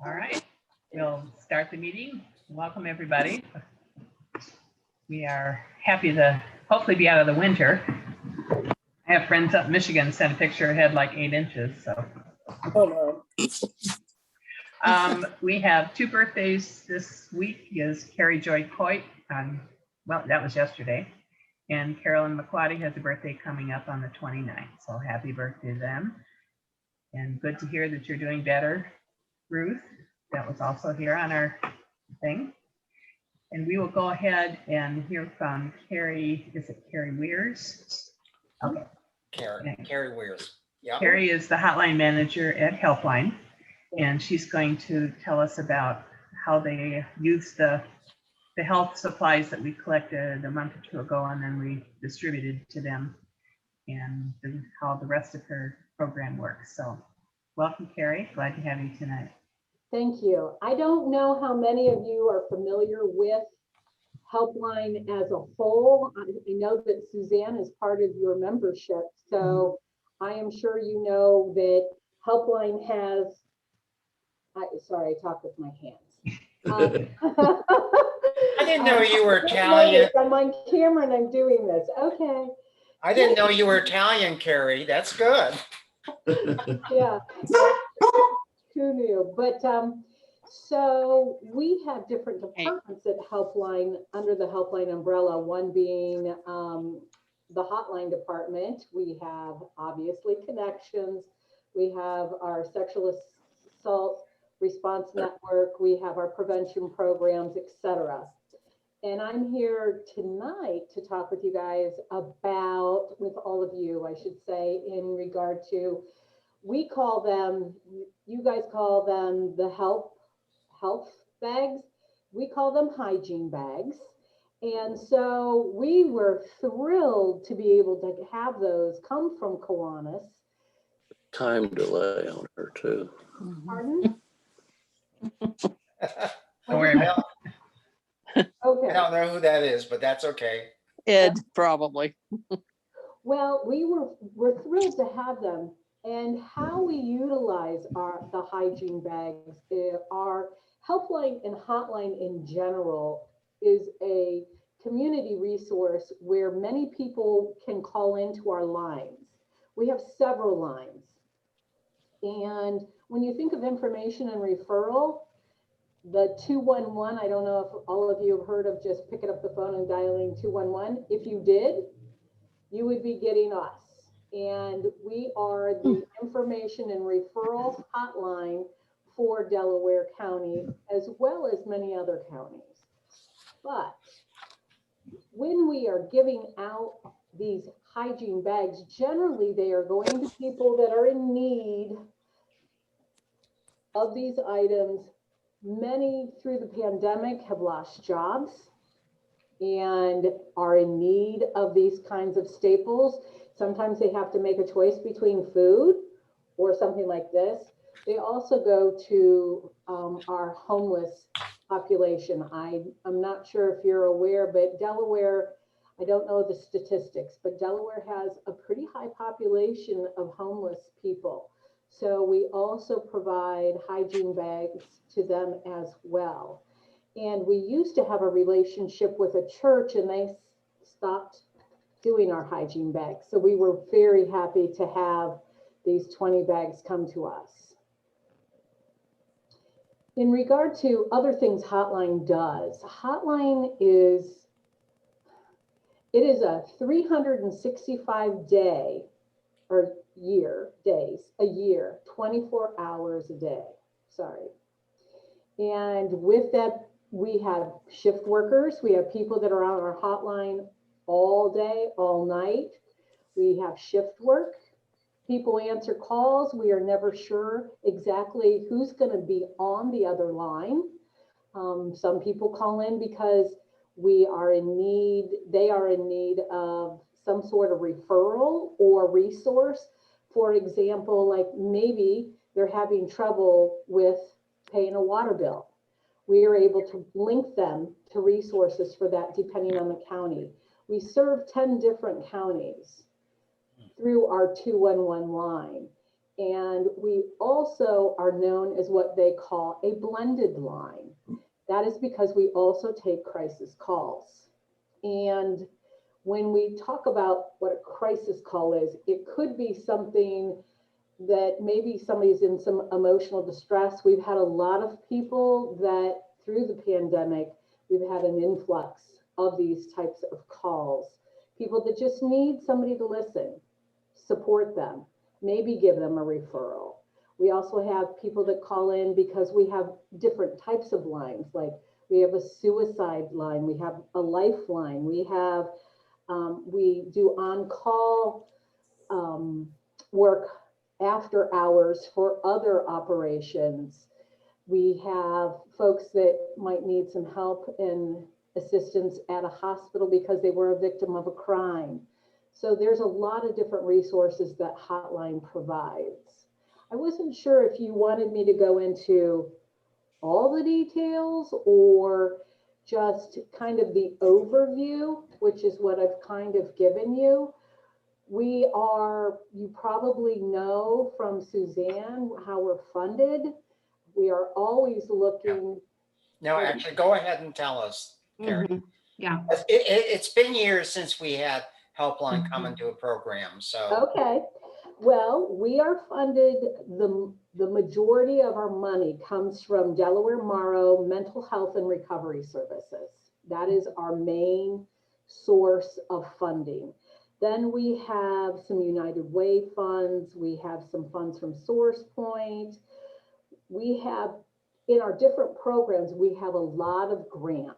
All right, we'll start the meeting. Welcome, everybody. We are happy to hopefully be out of the winter. I have friends up in Michigan sent a picture, it had like 8 inches, so. Oh, no. We have 2 birthdays this week. Is Carrie Joy Coit well, that was yesterday. And Carolyn McQuaddy has a birthday coming up on the 29th. So happy birthday to them. And good to hear that you're doing better, Ruth. That was also here on our thing. And we will go ahead and hear from Kerry. Is it Kerry Wears? Okay. Kerry Wears. Yeah. Kerry is the hotline manager at Helpline, and she's going to tell us about how they use the health supplies that we collected a month or 2 ago, and then we distributed to them, and how the rest of her program works. So welcome, Kerry. Glad to have you tonight. Thank you. I don't know how many of you are familiar with Helpline as a whole. I know that Suzanne is part of your membership, so I am sure you know that Helpline has, sorry, I talk with my hands. I didn't know you were Italian. I'm on camera and I'm doing this. Okay. I didn't know you were Italian, Kerry. That's good. Yeah. Who knew? But so we have different departments at Helpline under the Helpline umbrella, one being the hotline department. We have obviously connections. We have our sexual assault response network. We have our prevention programs, etc. And I'm here tonight to talk with you guys about, with all of you, I should say, in regard to, we call them, you guys call them the health bags. We call them hygiene bags. And so we were thrilled to be able to have those come from Kiwanis. Time delay on her too. Pardon? Don't worry about it. Okay. I don't know who that is, but that's okay. Ed, probably. Well, we're thrilled to have them, and how we utilize the hygiene bags. Our helpline and hotline in general is a community resource where many people can call into our lines. We have several lines, and when you think of information and referral, the 211, I don't know if all of you have heard of just picking up the phone and dialing 211. If you did, you would be getting us. And we are the information and referral hotline for Delaware County, as well as many other counties. But when we are giving out these hygiene bags, generally they are going to people that are in need of these items. Many through the pandemic have lost jobs and are in need of these kinds of staples. Sometimes they have to make a choice between food or something like this. They also go to our homeless population. I'm not sure if you're aware, but Delaware, I don't know the statistics, but Delaware has a pretty high population of homeless people. So we also provide hygiene bags to them as well. And we used to have a relationship with a church and they stopped doing our hygiene bags. So we were very happy to have these 20 bags come to us. In regard to other things Hotline does, Hotline is, it is a 365 day or days a year, 24 hours a day, sorry. And with that, we have shift workers. We have people that are on our hotline all day, all night. We have shift work. People answer calls. We are never sure exactly who's going to be on the other line. Some people call in because we are in need, they are in need of some sort of referral or resource. For example, like maybe they're having trouble with paying a water bill. We are able to link them to resources for that depending on the county. We serve 10 different counties through our 211 line. And we also are known as what they call a blended line. That is because we also take crisis calls. And when we talk about what a crisis call is, it could be something that maybe somebody's in some emotional distress. We've had a lot of people that through the pandemic, we've had an influx of these types of calls. People that just need somebody to listen, support them, maybe give them a referral. We also have people that call in because we have different types of lines, like we have a suicide line, we have a lifeline, we have, we do on-call work after hours for other operations. We have folks that might need some help and assistance at a hospital because they were a victim of a crime. So there's a lot of different resources that Hotline provides. I wasn't sure if you wanted me to go into all the details or just kind of the overview, which is what I've kind of given you. We are, you probably know from Suzanne how we're funded. We are always looking. No, actually, go ahead and tell us, Kerry. Mhm. Yeah. It's been years since we had Helpline come into a program, so. Okay, well, we are funded, the majority of our money comes from Delaware Morrow Mental Health and Recovery Services. That is our main source of funding. Then we have some United Way funds. We have some funds from Source Point. We have, in our different programs, we have a lot of grants.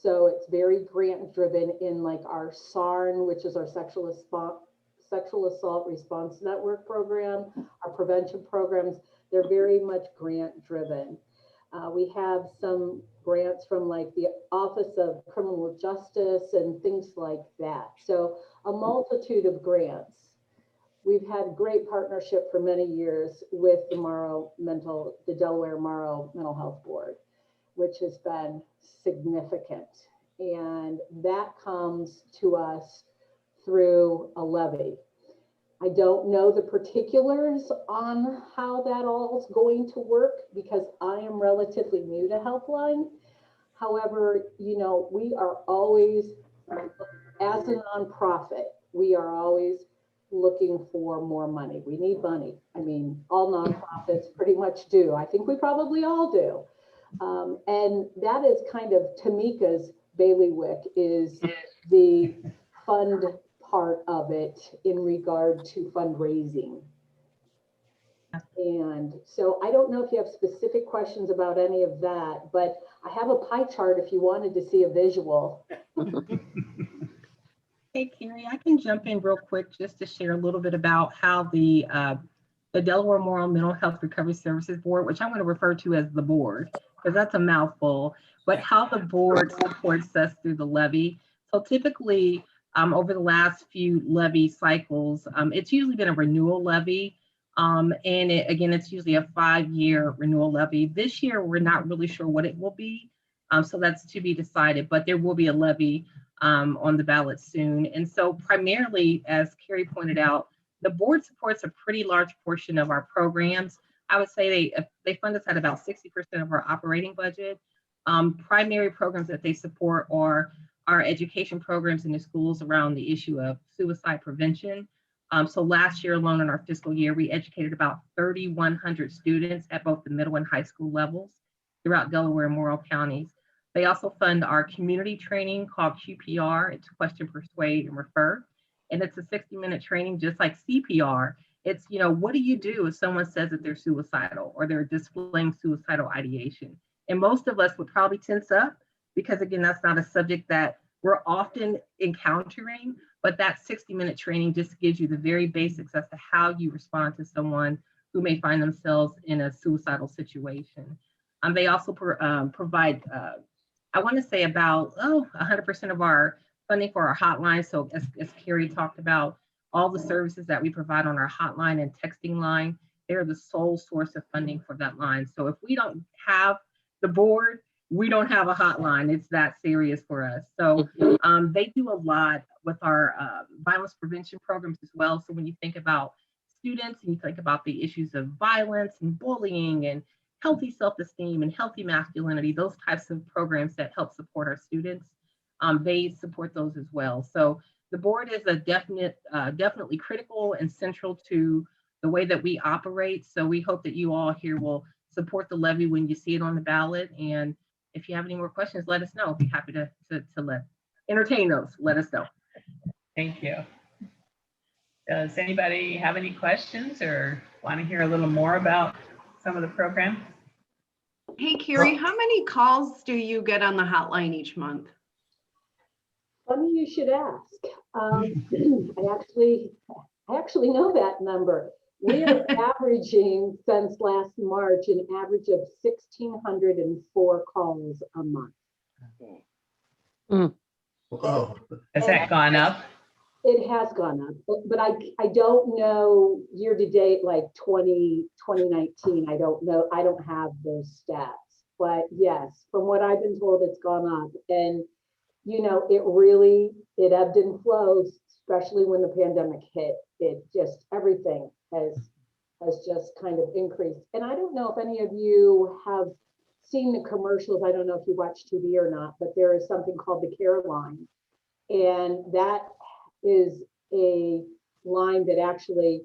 So it's very grant driven in like our SARN, which is our sexual assault response network program, our prevention programs, they're very much grant driven. We have some grants from like the Office of Criminal Justice and things like that. So a multitude of grants. We've had great partnership for many years with the Delaware Morrow Mental Health Board, which has been significant. And that comes to us through a levy. I don't know the particulars on how that all is going to work because I am relatively new to Helpline. However, you know, we are always, as a nonprofit, we are always looking for more money. We need money. I mean, all nonprofits pretty much do. I think we probably all do. And that is kind of Tamika's bailiwick, is the fund part of it in regard to fundraising. And so I don't know if you have specific questions about any of that, but I have a pie chart if you wanted to see a visual. Hey, Kerry, I can jump in real quick just to share a little bit about how the Delaware Morrow Mental Health Recovery Services Board, which I'm going to refer to as the board, because that's a mouthful, but how the board supports us through the levy. So typically, over the last few levy cycles, it's usually been a renewal levy. And again, it's usually a 5-year renewal levy. This year, we're not really sure what it will be. So that's to be decided, but there will be a levy on the ballot soon. And so primarily, as Kerry pointed out, the board supports a pretty large portion of our programs. I would say they fund us at about 60% of our operating budget. Primary programs that they support are our education programs in the schools around the issue of suicide prevention. So last year alone in our fiscal year, we educated about 3,100 students at both the middle and high school levels throughout Delaware and Morrow counties. They also fund our community training called QPR. It's Question, Persuade, and Refer. And it's a 60-minute training, just like CPR. It's, you know, what do you do if someone says that they're suicidal or they're displaying suicidal ideation? And most of us would probably tense up because, again, that's not a subject that we're often encountering, but that 60-minute training just gives you the very basics as to how you respond to someone who may find themselves in a suicidal situation. They also provide, I want to say about 100% of our funding for our hotline. So as Kerry talked about, all the services that we provide on our hotline and texting line, they're the sole source of funding for that line. So if we don't have the board, we don't have a hotline. It's that serious for us. So they do a lot with our violence prevention programs as well. So when you think about students, and you think about the issues of violence and bullying and healthy self-esteem and healthy masculinity, those types of programs that help support our students, they support those as well. So the board is a definitely critical and central to the way that we operate. So we hope that you all here will support the levy when you see it on the ballot. And if you have any more questions, let us know. I'll be happy to entertain those. Let us know. Thank you. Does anybody have any questions or want to hear a little more about some of the programs? Hey, Kerry, how many calls do you get on the hotline each month? Funny you should ask. I actually know that number. We are averaging since last March an average of 1,604 calls a month. Wow. Has that gone up? It has gone up, but I don't know year to date, like 2019. I don't know. I don't have those stats, but yes, from what I've been told, it's gone up. And, you know, it ebbed and flowed, especially when the pandemic hit. It just, everything has just kind of increased. And I don't know if any of you have seen the commercials. I don't know if you watch TV or not, but there is something called the Care Line. And that is a line that actually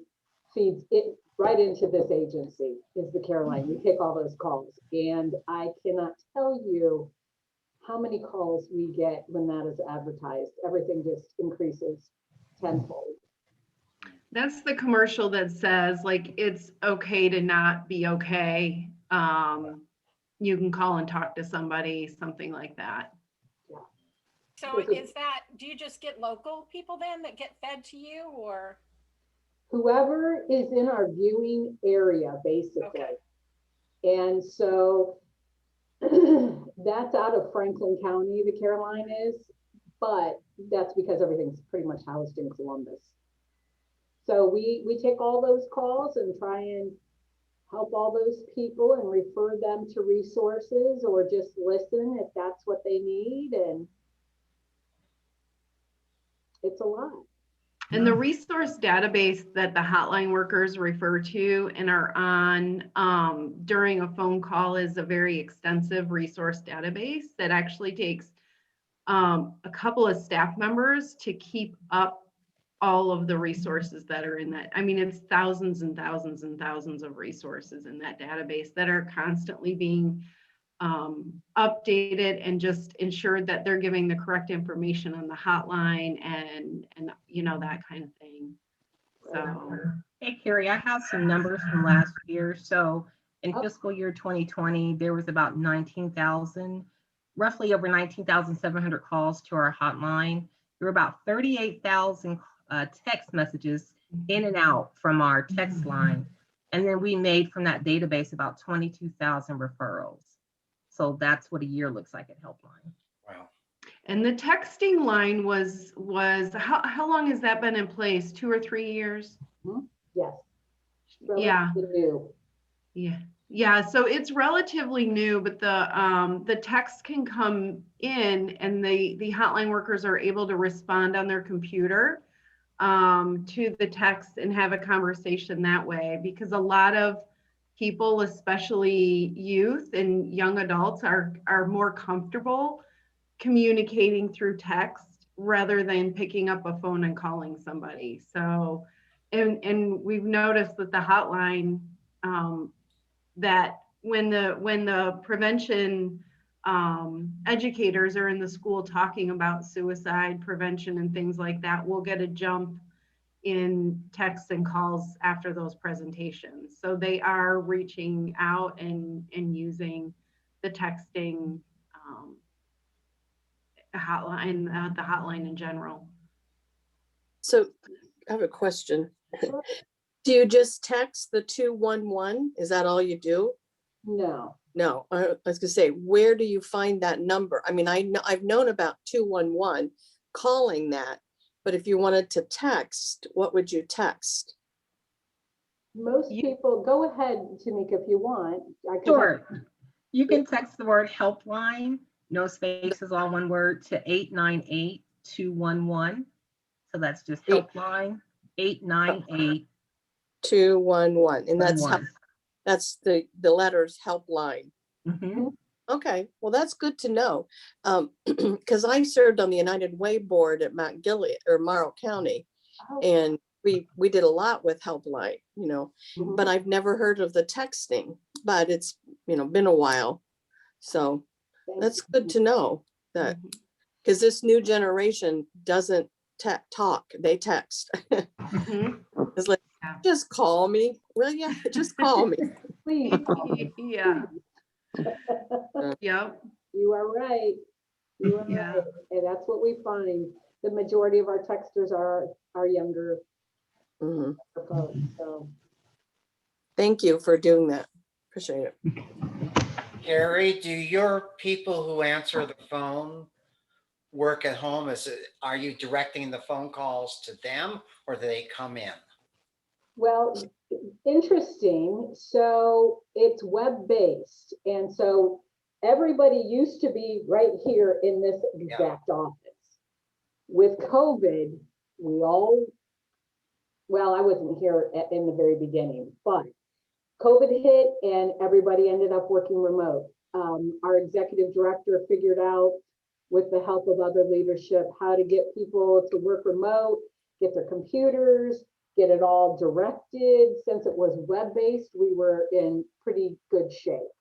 feeds it right into this agency, is the Care Line. We take all those calls. And I cannot tell you how many calls we get when that is advertised. Everything just increases tenfold. That's the commercial that says like, it's okay to not be okay. You can call and talk to somebody, something like that. So is that, do you just get local people then that get fed to you, or? Whoever is in our viewing area, basically. Okay. And so that's out of Franklin County, the Care Line is, but that's because everything's pretty much housed in Columbus. So we take all those calls and try and help all those people and refer them to resources or just listen if that's what they need. And it's a lot. And the resource database that the hotline workers refer to and are on during a phone call is a very extensive resource database that actually takes a couple of staff members to keep up all of the resources that are in that. I mean, it's thousands and thousands and thousands of resources in that database that are constantly being updated and just ensured that they're giving the correct information on the hotline and you know, that kind of thing. So Hey, Kerry, I have some numbers from last year. So in fiscal year 2020, there was about 19,000, roughly over 19,700 calls to our hotline. There were about 38,000 text messages in and out from our text line. And then we made from that database about 22,000 referrals. So that's what a year looks like at Helpline. Wow. and the texting line was how long has that been in place? 2 or 3 years? Yes. Yeah. Relatively new. Yeah, so it's relatively new, but the text can come in and the hotline workers are able to respond on their computer to the text and have a conversation that way, because a lot of people, especially youth and young adults, are more comfortable communicating through text rather than picking up a phone and calling somebody. So, and we've noticed that the hotline, that when the prevention educators are in the school talking about suicide prevention and things like that, we'll get a jump in texts and calls after those presentations. So they are reaching out and using the texting hotline, the hotline in general. So I have a question. Do you just text the 211? Is that all you do? No. No, I was gonna say, where do you find that number? I mean, I've known about 211 calling that, but if you wanted to text, what would you text? Most people, go ahead, Tamika, if you want. Sure. You can text the word helpline, no spaces, all one word, to 898-211. So that's just helpline 898-211. 211, and that's how, 1-1. that's the letters helpline. Mhm. Okay, well, that's good to know. Because I served on the United Way board at Mount Gilead or Morrow County, Oh, and we did a lot with Helpline, you know, mhm. but I've never heard of the texting, but it's, you know, been a while. So Thank that's you. good to know that, Mhm. because this new generation doesn't talk, they text. Mhm. It's like, Yeah. just call me. Well, yeah, just call me. Please, call me. Yeah, yep, You are right. You are yeah. right. And that's what we find. The majority of our texters are younger Mhm. folks, so. Thank you for doing that. Appreciate it. Carrie, do your people who answer the phone work at home? Are you directing the phone calls to them or do they come in? Well, interesting. So it's web-based. And so everybody used to be right here in this exact office. With COVID, we all, well, I wasn't here in the very beginning, but COVID hit and everybody ended up working remote. Our executive director figured out, with the help of other leadership, how to get people to work remote, get their computers, get it all directed. Since it was web-based, we were in pretty good shape.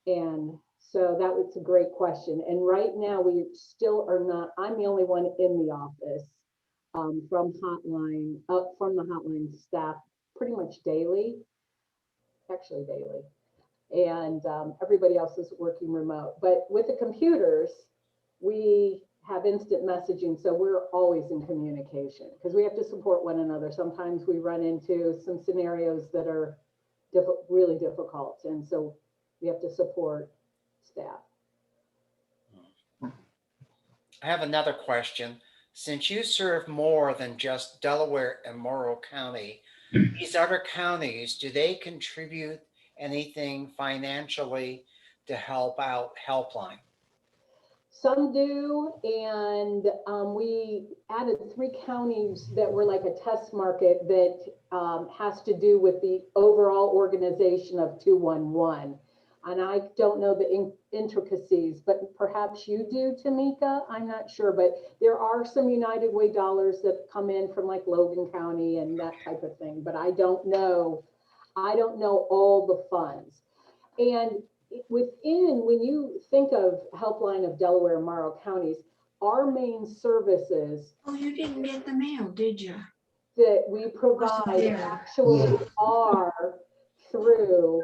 And so that was a great question. And right now we still are not, I'm the only one in the office from the hotline staff pretty much daily, actually daily. And everybody else is working remote. But with the computers, we have instant messaging, so we're always in communication because we have to support one another. Sometimes we run into some scenarios that are really difficult, and so we have to support staff. I have another question. Since you serve more than just Delaware and Morrow County, these other counties, do they contribute anything financially to help out Helpline? Some do, and we added 3 counties that were like a test market that has to do with the overall organization of 211. And I don't know the intricacies, but perhaps you do, Tamika. I'm not sure, but there are some United Way dollars that come in from like Logan County and that type of thing. But I don't know all the funds. And within, when you think of Helpline of Delaware and Morrow counties, our main services Oh, you didn't get the mail, did you? that we provide there. actually are through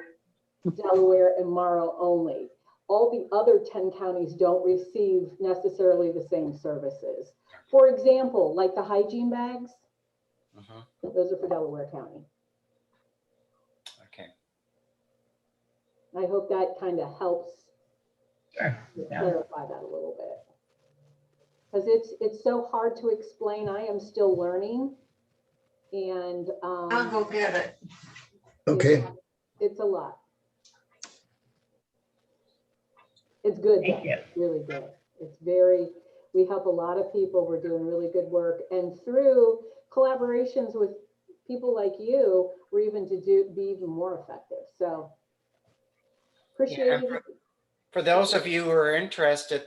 Delaware and Morrow only. All the other 10 counties don't receive necessarily the same services. For example, like the hygiene bags, those are for Delaware County. Okay. I hope that kind of helps Sure. Yeah. clarify that a little bit. Because it's so hard to explain. I am still learning. And I'll go get it. Okay. It's a lot. It's good. Thank though. you. It's really good. It's very, we help a lot of people. We're doing really good work. And through collaborations with people like you, we're even to be even more effective. So appreciate Yeah, it. for those of you who are interested,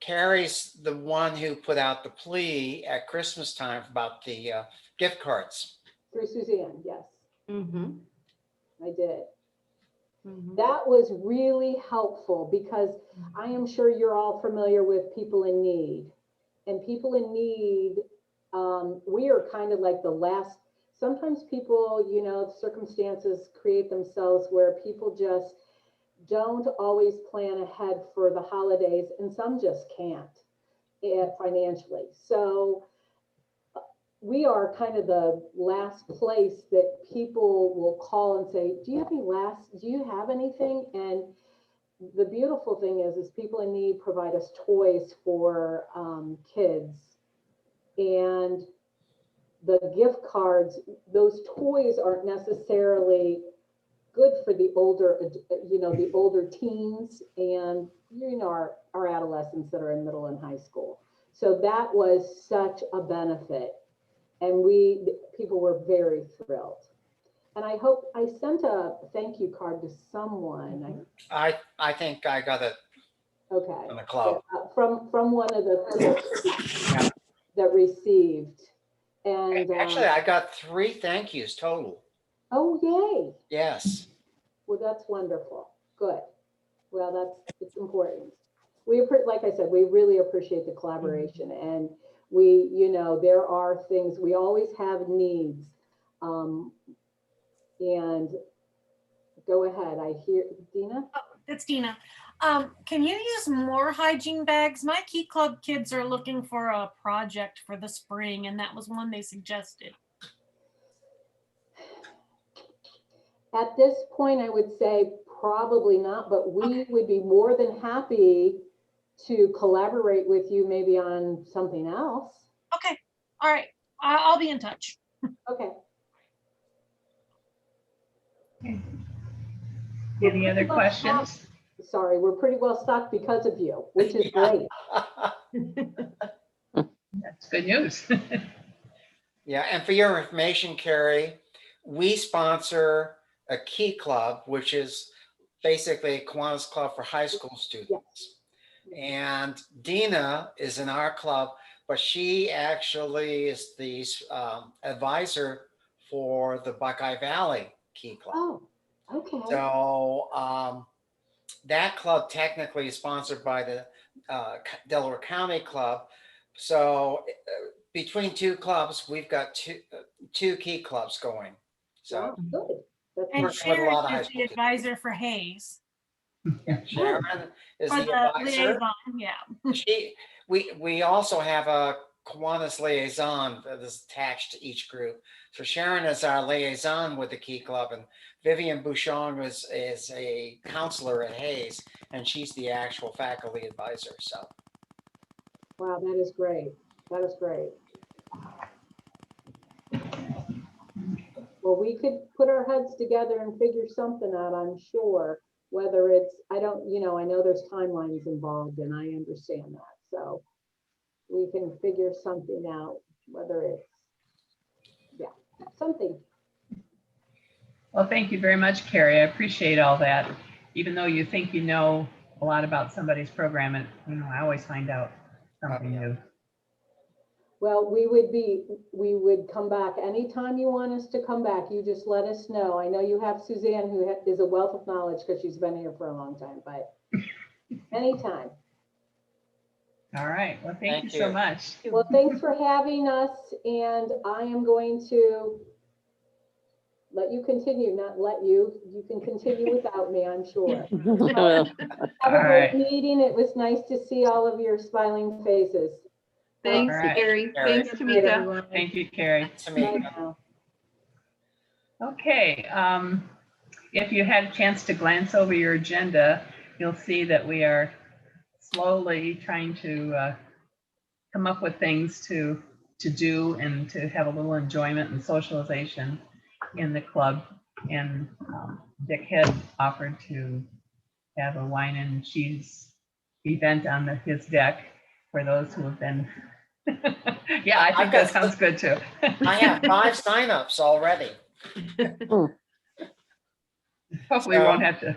Carrie's the one who put out the plea at Christmas time about the gift cards. Through Suzanne, yes, Mm-hmm. I did. Mm-hmm. That was really helpful because I am sure you're all familiar with people in need. And people in need, we are kind of like the last, sometimes people, you know, circumstances create themselves where people just don't always plan ahead for the holidays, and some just can't financially. So we are kind of the last place that people will call and say, do you have anything? And the beautiful thing is people in need provide us toys for kids. And the gift cards, those toys aren't necessarily good for the older, the older teens and, our adolescents that are in middle and high school. So that was such a benefit. And people were very thrilled. And I hope I sent a thank you card to someone. I think I got it Okay. from the club. From one of the that received. And Actually, I got 3 thank yous total. oh, yay. Yes. Well, that's wonderful. Good. Well, it's important. Like I said, we really appreciate the collaboration, and we, there are things, we always have needs. And go ahead. I hear Dina. It's Dina. Can you use more hygiene bags? My Key Club kids are looking for a project for the spring, and that was one they suggested. At this point, I would say probably not, but we would be more than happy to collaborate with you maybe on something else. Okay. All right. I'll be in touch. Okay. Any other questions? Sorry, we're pretty well stocked because of you, which is great. That's good news. Yeah, and for your information, Kerry, we sponsor a Key Club, which is basically a Kiwanis club for high school students. And Dina is in our club, but she actually is the advisor for the Buckeye Valley Key Club. Oh, okay. So that club technically is sponsored by the Delaware County Club. So between 2 clubs, we've got two Key Clubs going. So good. That's And working with a Sharon lot of high is school the advisor for Hayes. Sharon is For the the advisor. liaison, yeah. We also have a Kiwanis liaison that is attached to each group. So Sharon is our liaison with the Key Club, and Vivian Bouchon is a counselor at Hayes, and she's the actual faculty advisor. So wow, that is great. That is great. Well, we could put our heads together and figure something out, I'm sure. Whether it's, I know there's timelines involved, and I understand that. So we can figure something out, whether it's, something. Well, thank you very much, Kerry. I appreciate all that. Even though you think you know a lot about somebody's program, and I always find out something new. Well, we would come back anytime you want us to come back. You just let us know. I know you have Suzanne, who is a wealth of knowledge because she's been here for a long time, but anytime. All right. Well, thank you so much. Well, thanks for having us, and I am going to let you continue, not let you. You can continue without me, I'm sure. Well, Have a All great right. meeting. It was nice to see all of your smiling faces. Thanks, All right. Carrie. Carrie. Thanks, Tamika. Thank you, Kerry. to Bye me, now. Okay. If you had a chance to glance over your agenda, you'll see that we are slowly trying to come up with things to do and to have a little enjoyment and socialization in the club. And Dick had offered to have a wine and cheese event on his deck for those who have been. Yeah, I think that sounds good too. I have 5 signups already. Hopefully we won't have to.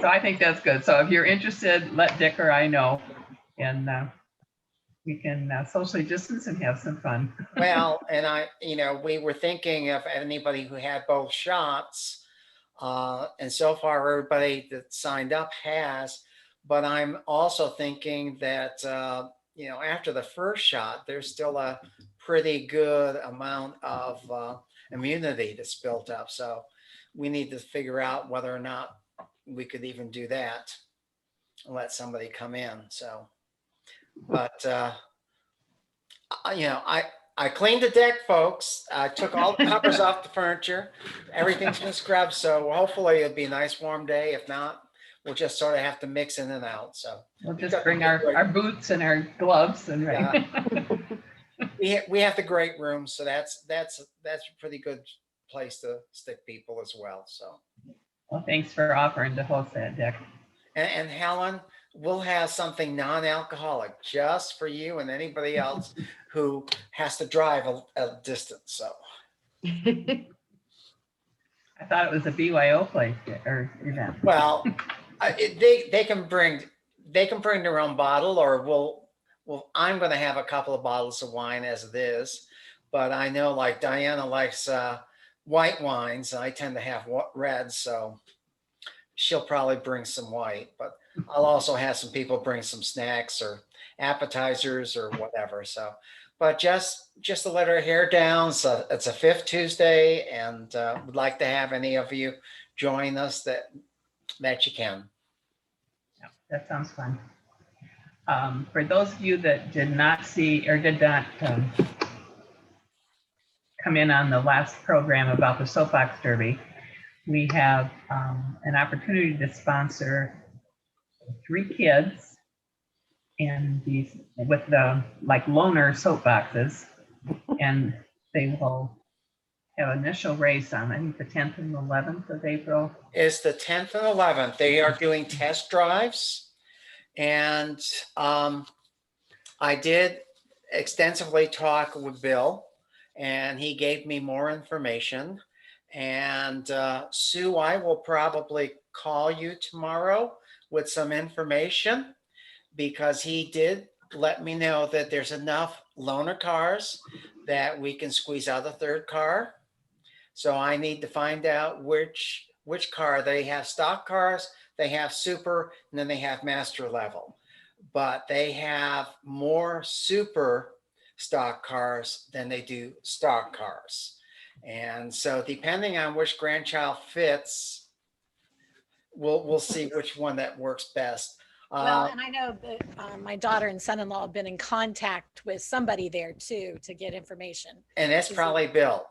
So I think that's good. So if you're interested, let Dick or I know, and we can socially distance and have some fun. Well, and we were thinking of anybody who had both shots, and so far everybody that signed up has. But I'm also thinking that after the first shot, there's still a pretty good amount of immunity that's built up. So we need to figure out whether or not we could even do that and let somebody come in. So, but I cleaned the deck, folks. I took all the covers off the furniture. Everything's been scrubbed. So hopefully it'll be a nice warm day. If not, we'll just sort of have to mix in and out. So We'll just bring our boots and our gloves and we have the great room. So that's a pretty good place to stick people as well. So. Well, thanks for offering to host that, Dick. And Helen, we'll have something non-alcoholic just for you and anybody else who has to drive a distance. So I thought it was a BYO place or event. Well, they can bring their own bottle, or I'm going to have a couple of bottles of wine as it is, but I know like Diana likes white wines. I tend to have reds, so she'll probably bring some white, but I'll also have some people bring some snacks or appetizers or whatever. So, but just to let her hair down. So it's a fifth Tuesday, and would like to have any of you join us that you can. Yeah, that sounds fun. For those of you that did not see or did not come in on the last program about the soapbox derby, we have an opportunity to sponsor 3 kids and these with the like loaner soapboxes, and they will have an initial race on, I think, the 10th and 11th of April. It's the 10th and 11th. They are doing test drives, and I did extensively talk with Bill, and he gave me more information. And Sue, I will probably call you tomorrow with some information, because he did let me know that there's enough loaner cars that we can squeeze out a third car. So I need to find out which car. They have stock cars, they have super, and then they have master level. But they have more super stock cars than they do stock cars. And so depending on which grandchild fits, we'll see which one that works best. Well, and I know that my daughter and son-in-law have been in contact with somebody there too to get information. And it's probably Bill.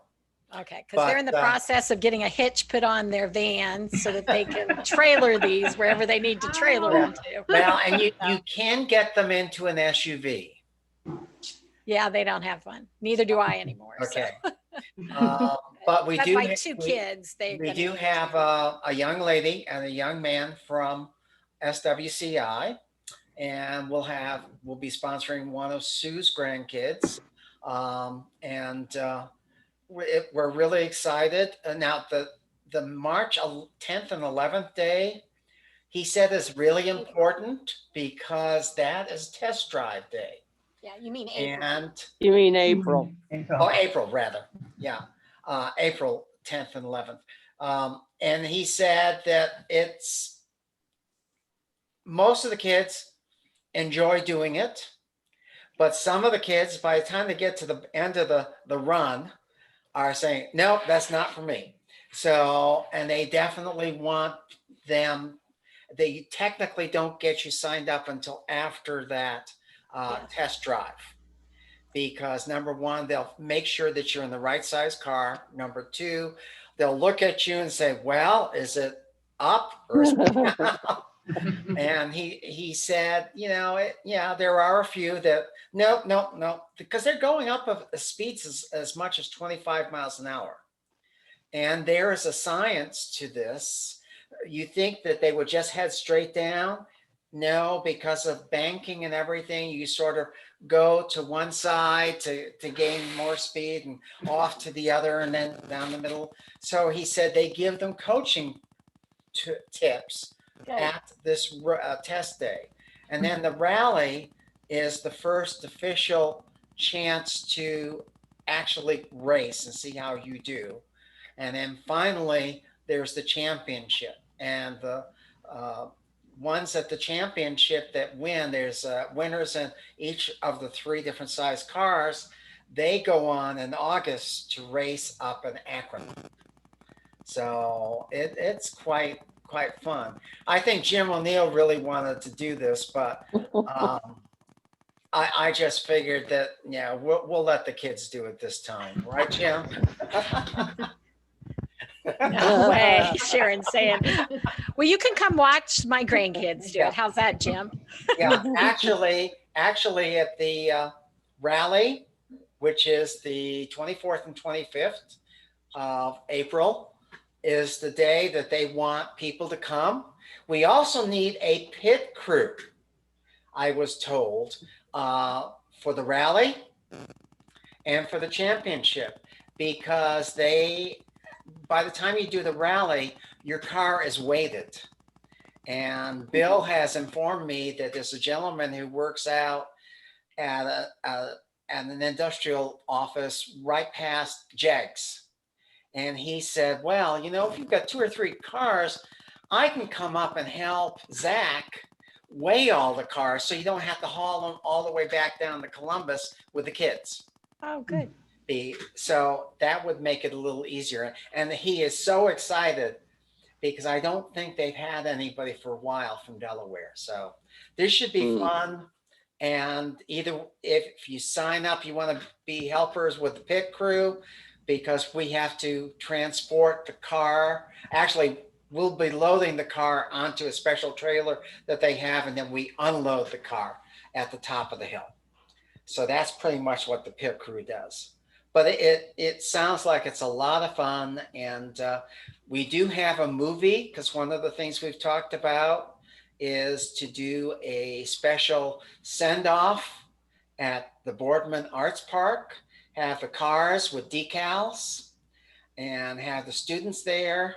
Okay, because they're in the process of getting a hitch put on their van so that they can trailer these wherever they need to trailer them to. Well, and you can get them into an SUV. Yeah, they don't have one. Neither do I anymore. Okay. So. But we But do. my 2 kids, We do have a young lady and a young man from SWCI, and we'll be sponsoring one of Sue's grandkids, and we're really excited. Now the March 10th and 11th day, he said, is really important because that is test drive day. Yeah, you mean April. And You mean April? April rather. Yeah. April 10th and 11th. And he said that most of the kids enjoy doing it, but some of the kids, by the time they get to the end of the run, are saying, nope, that's not for me. So, and they definitely want them, they technically don't get you signed up until after that test drive. Because number one, they'll make sure that you're in the right size car. Number two, they'll look at you and say, well, is it up or is it down? And he said, yeah, there are a few that, no, because they're going up of speeds as much as 25 miles an hour. And there is a science to this. You think that they would just head straight down? No, because of banking and everything, you sort of go to one side to gain more speed and off to the other and then down the middle. So he said they give them coaching tips at this test day. And then the rally is the first official chance to actually race and see how you do. And then finally, there's the championship. And the ones at the championship that win, there's winners in each of the 3 different size cars. They go on in August to race up in Akron. So it's quite fun. I think Jim O'Neill really wanted to do this, but I just figured that, yeah, we'll let the kids do it this time. Right, Jim? No way, Sharon's saying. Well, you can come watch my grandkids do it. How's that, Jim? Yeah, actually at the rally, which is the 24th and 25th of April, is the day that they want people to come. We also need a pit crew, I was told, for the rally and for the championship, because they by the time you do the rally, your car is weighted. And Bill has informed me that there's a gentleman who works out at at an industrial office right past Jegs. And he said, well, you know, if you've got 2 or 3 cars, I can come up and help Zach weigh all the cars so you don't have to haul them all the way back down to Columbus with the kids. Oh, good. So that would make it a little easier. And he is so excited because I don't think they've had anybody for a while from Delaware. So this should be fun. And either if you sign up, you want to be helpers with the pit crew, because we have to transport the car. Actually, we'll be loading the car onto a special trailer that they have, and then we unload the car at the top of the hill. So that's pretty much what the pit crew does. But it sounds like it's a lot of fun. And we do have a movie, because one of the things we've talked about is to do a special send-off at the Boardman Arts Park, have the cars with decals and have the students there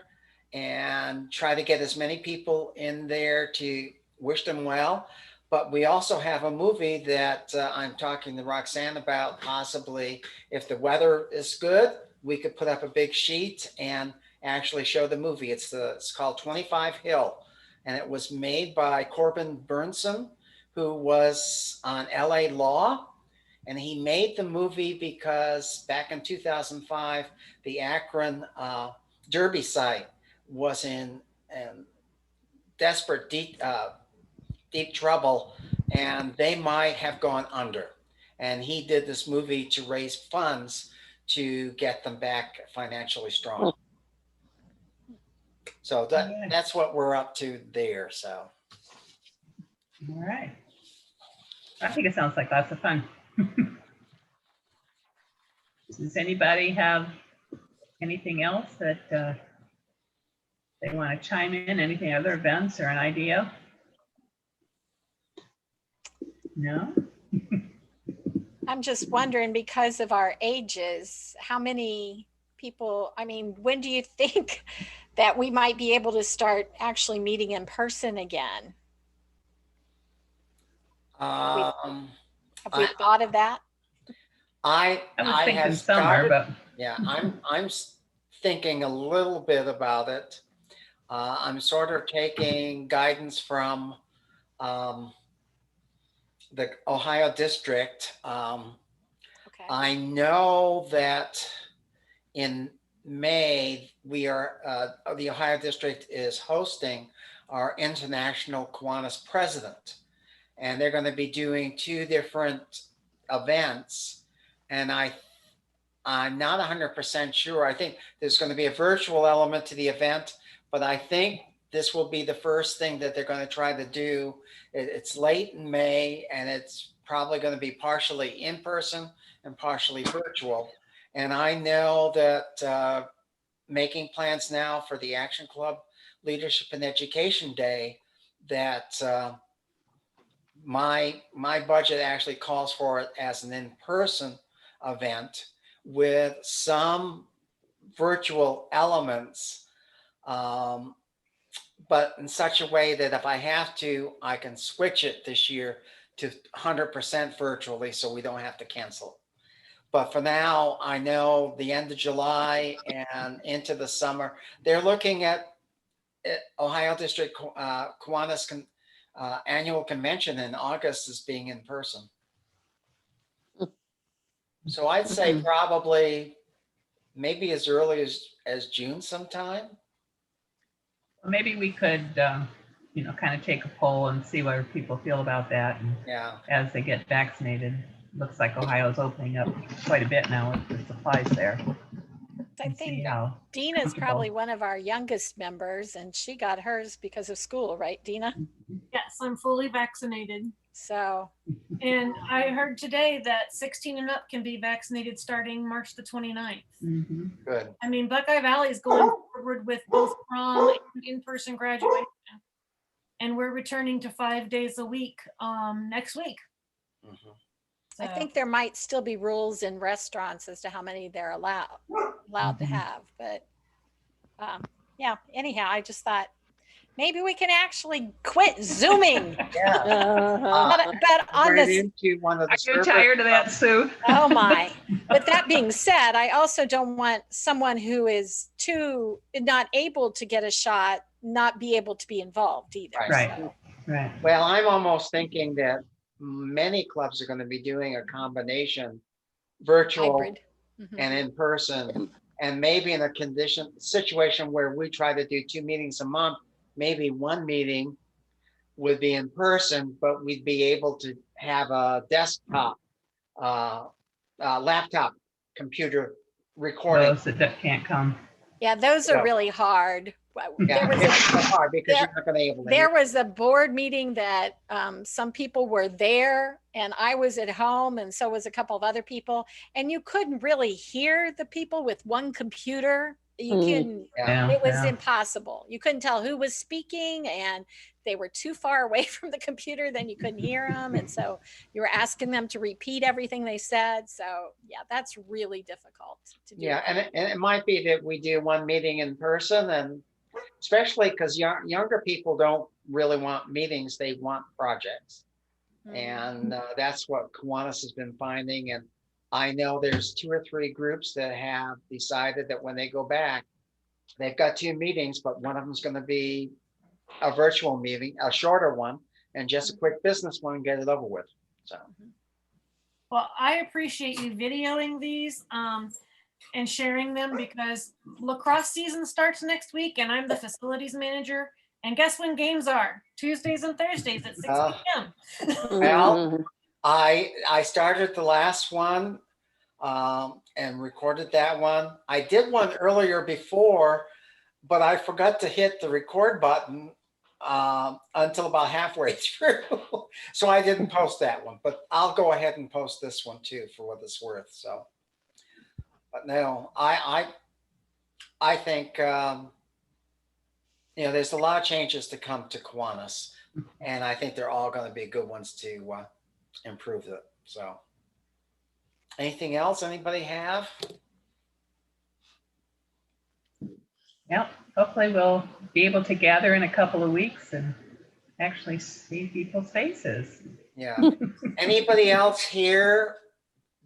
and try to get as many people in there to wish them well. But we also have a movie that I'm talking to Roxanne about, possibly if the weather is good, we could put up a big sheet and actually show the movie. It's called 25 Hill, and it was made by Corbin Burnson, who was on LA Law. And he made the movie because back in 2005, the Akron Derby site was in desperate deep trouble, and they might have gone under. And he did this movie to raise funds to get them back financially strong. So that's what we're up to there. So. All right. I think it sounds like lots of fun. Does anybody have anything else that they want to chime in? Anything, other events or an idea? No? I'm just wondering, because of our ages, how many people, I mean, when do you think that we might be able to start actually meeting in person again? Have we thought of that? I was thinking have summer, started, but yeah, I'm thinking a little bit about it. I'm sort of taking guidance from the Ohio district. Okay. I know that in May, we are, the Ohio district is hosting our International Kiwanis President. And they're going to be doing 2 different events. And I'm not 100% sure. I think there's going to be a virtual element to the event, but I think this will be the first thing that they're going to try to do. It's late in May, and it's probably going to be partially in person and partially virtual. And I know that making plans now for the Action Club Leadership and Education Day, that my budget actually calls for it as an in-person event with some virtual elements, but in such a way that if I have to, I can switch it this year to 100% virtually so we don't have to cancel. But for now, I know the end of July and into the summer, they're looking at Ohio District Kiwanis annual convention in August as being in person. So I'd say probably maybe as early as June sometime. maybe we could, you know, kind of take a poll and see what people feel about that. And Yeah. as they get vaccinated, looks like Ohio's opening up quite a bit now with the supplies there. I think Dina's probably one of our youngest members, and she got hers because of school, right, Dina? Yes, I'm fully vaccinated. So, And I heard today that 16 and up can be vaccinated starting March the 29th. Mm-hmm. Good. I mean, Buckeye Valley is going forward with both prom and in-person graduation. And we're returning to 5 days a week next week. Mm-hmm. I think there might still be rules in restaurants as to how many they're allowed to have, but Yeah, anyhow, I just thought maybe we can actually quit Zooming. Yeah. But on Right this, into one of the Are you server- tired of that, Sue? oh my. But that being said, I also don't want someone who is too not able to get a shot not be able to be involved either. Right. So, Right. Well, I'm almost thinking that many clubs are going to be doing a combination, virtual hybrid. Mhm. and in person, and maybe in a situation where we try to do 2 meetings a month, maybe 1 meeting would be in person, but we'd be able to have a desktop, laptop computer recording. Those that can't come. Yeah, those are Yeah. really hard. Yeah, There was it's a- so hard because there- you're not going to be able to. There was a board meeting that some people were there and I was at home and so was a couple of other people. And you couldn't really hear the people with one computer. You can, Yeah. it was Yeah. impossible. You couldn't tell who was speaking and they were too far away from the computer, then you couldn't hear them. And so you were asking them to repeat everything they said. So yeah, that's really difficult to do. Yeah, and it might be that we do 1 meeting in person, and especially because younger people don't really want meetings, they want projects. And that's what Kiwanis has been finding. And I know there's 2 or 3 groups that have decided that when they go back, they've got 2 meetings, but one of them's going to be a virtual meeting, a shorter one, and just a quick business one and get it over with. So, Well, I appreciate you videoing these and sharing them because lacrosse season starts next week and I'm the facilities manager. And guess when games are? Tuesdays and Thursdays at 6 p.m. well, I started the last one and recorded that one. I did one earlier before, but I forgot to hit the record button until about halfway through. So I didn't post that one, but I'll go ahead and post this one too for what it's worth. So, but no, I think, there's a lot of changes to come to Kiwanis, and I think they're all going to be good ones to improve it. So anything else anybody have? Yep. Hopefully we'll be able to gather in a couple of weeks and actually see people's faces. Yeah. Anybody else here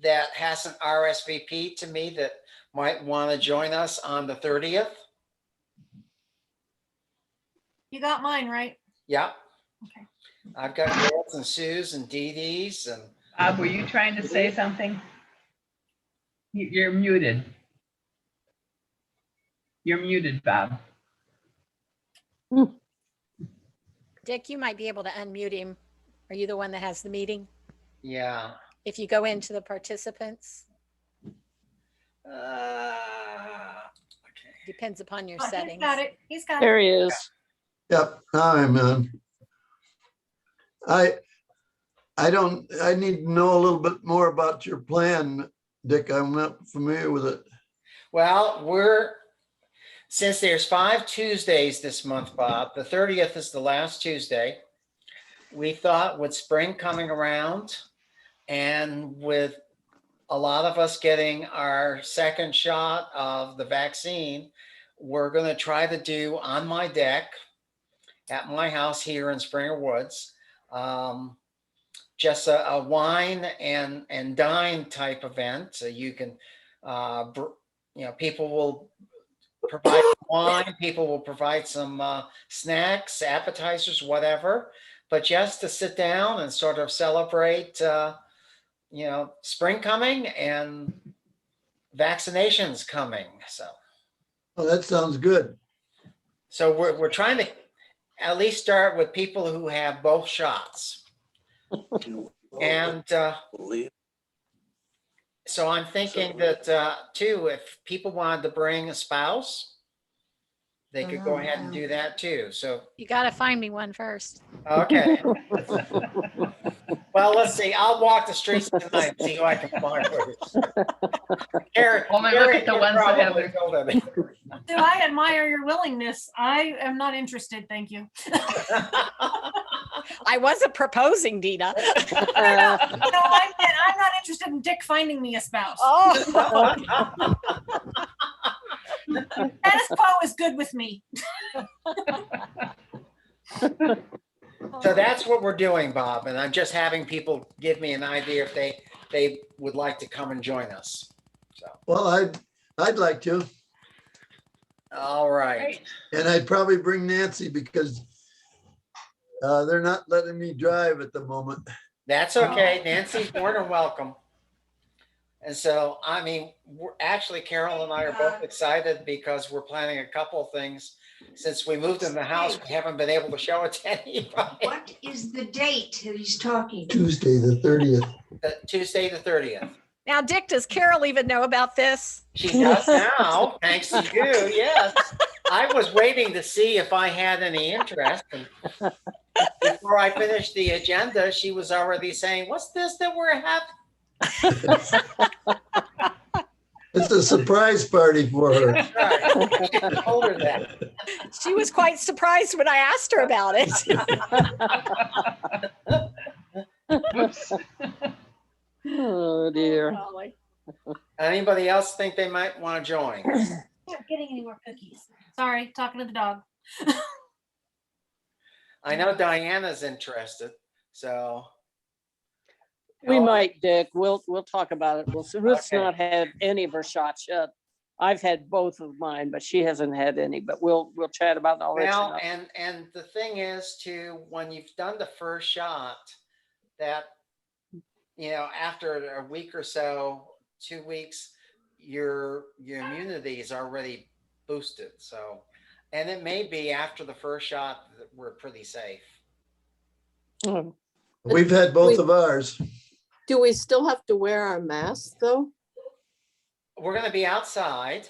that hasn't RSVP'd to me that might want to join us on the 30th? You got mine, right? Yeah. Okay. I've got Girls and Sue's and Dee Dee's and Bob, were you trying to say something? You're muted. You're muted, Bob. Dick, you might be able to unmute him. Are you the one that has the meeting? yeah. If you go into the participants, Okay. depends upon your Oh, settings. he's got it. He's got it. There he is. Yep, hi, man. I need to know a little bit more about your plan, Dick. I'm not familiar with it. Well, since there's 5 Tuesdays this month, Bob, the 30th is the last Tuesday. We thought with spring coming around and with a lot of us getting our second shot of the vaccine, we're going to try to do on my deck at my house here in Springer Woods, just a wine and dine type event. So you can, people will provide wine, people will provide some snacks, appetizers, whatever, but just to sit down and sort of celebrate, spring coming and vaccinations coming. Oh, that sounds good. So we're trying to at least start with people who have both shots. And so I'm thinking that too, if people wanted to bring a spouse, they could go ahead and do that too. So, You got to find me one first. okay. Well, let's see. I'll walk the streets tonight and see who I can find first. Only look at the ones that have their- Do I admire your willingness? I am not interested, thank you. I wasn't proposing, Dina. No, I'm not interested in Dick finding me a spouse. Oh, Status quo is good with me. So that's what we're doing, Bob, and I'm just having people give me an idea if they would like to come and join us. So, Well, I'd like to, all right. Great. and I'd probably bring Nancy because they're not letting me drive at the moment. That's okay. Nancy's more than welcome. And so, I mean, we're actually, Carol and I are both excited because we're planning a couple things. Since we moved in the house, we haven't been able to show it to anybody. What is the date that he's talking? Tuesday, the 30th. Tuesday, the 30th. Now, Dick, does Carol even know about this? She does now, thanks to you, yes. I was waiting to see if I had any interest. And before I finished the agenda, she was already saying, what's this that we're having? It's a surprise party for her. Right. I told her that. She was quite surprised when I asked her about it. Whoops. Oh, dear. Golly. Anybody else think they might want to join? Not getting any more cookies. Sorry, talking to the dog. I know Diana's interested, so. We might, Dick. We'll talk about it. Ruth's Okay. not had any of her shots yet. I've had both of mine, but she hasn't had any, but we'll chat about it. I'll let you Well, know. and the thing is too, when you've done the first shot, that, after a week or so, 2 weeks, your immunity is already boosted. So, and it may be after the first shot that we're pretty safe. Oh, We've had both of ours. Do we still have to wear our masks though? We're going to be outside.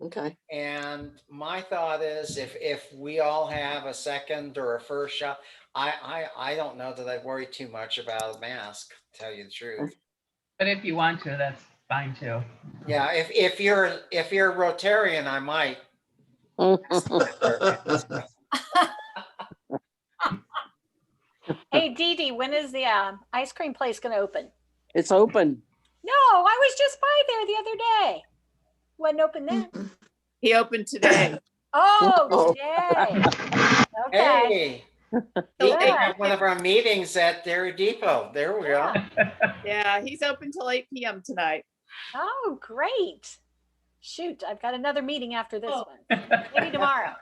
Okay. And my thought is if we all have a second or a first shot, I don't know that I'd worry too much about a mask, to tell you the truth. But if you want to, that's fine too. Yeah, if you're a Rotarian, I might. Hey, Dee Dee, when is the ice cream place going to open? It's open. No, I was just by there the other day. Wasn't open then. He opened today. Oh, today. Okay. Hey, we have one of our meetings at Dairy Depot. There we go. Yeah, he's open till 8 p.m. tonight. Oh, great. Shoot, I've got another meeting after this one. Maybe tomorrow.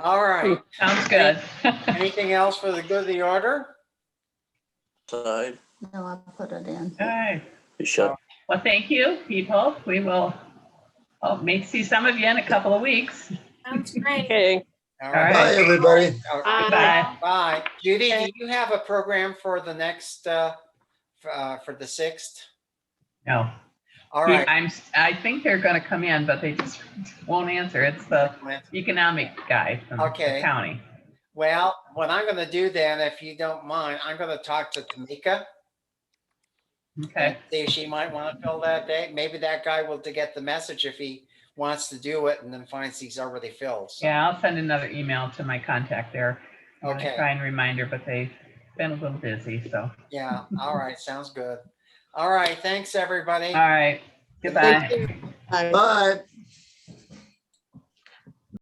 All right. Sounds good. Anything else for the good of the order? Side. No, I'll put it in. All right. You shut. Well, thank you, people. We will may see some of you in a couple of weeks. Sounds great. Okay. All All right. Bye, everybody. Bye. Bye. Judy, do you have a program for the next, for the 6th? No. All right. I think they're going to come in, but they just won't answer. It's the economic guy from Okay. the county. Well, what I'm going to do then, if you don't mind, I'm going to talk to Tamika. Okay. See if she might want to fill that day. Maybe that guy will to get the message if he wants to do it and then finds he's already filled. So. Yeah, I'll send another email to my contact there. Okay. Try and remind her, but they've been a little busy, so. Yeah. All right. Sounds good. All right. Thanks, everybody. All right. Goodbye. Bye. Bye.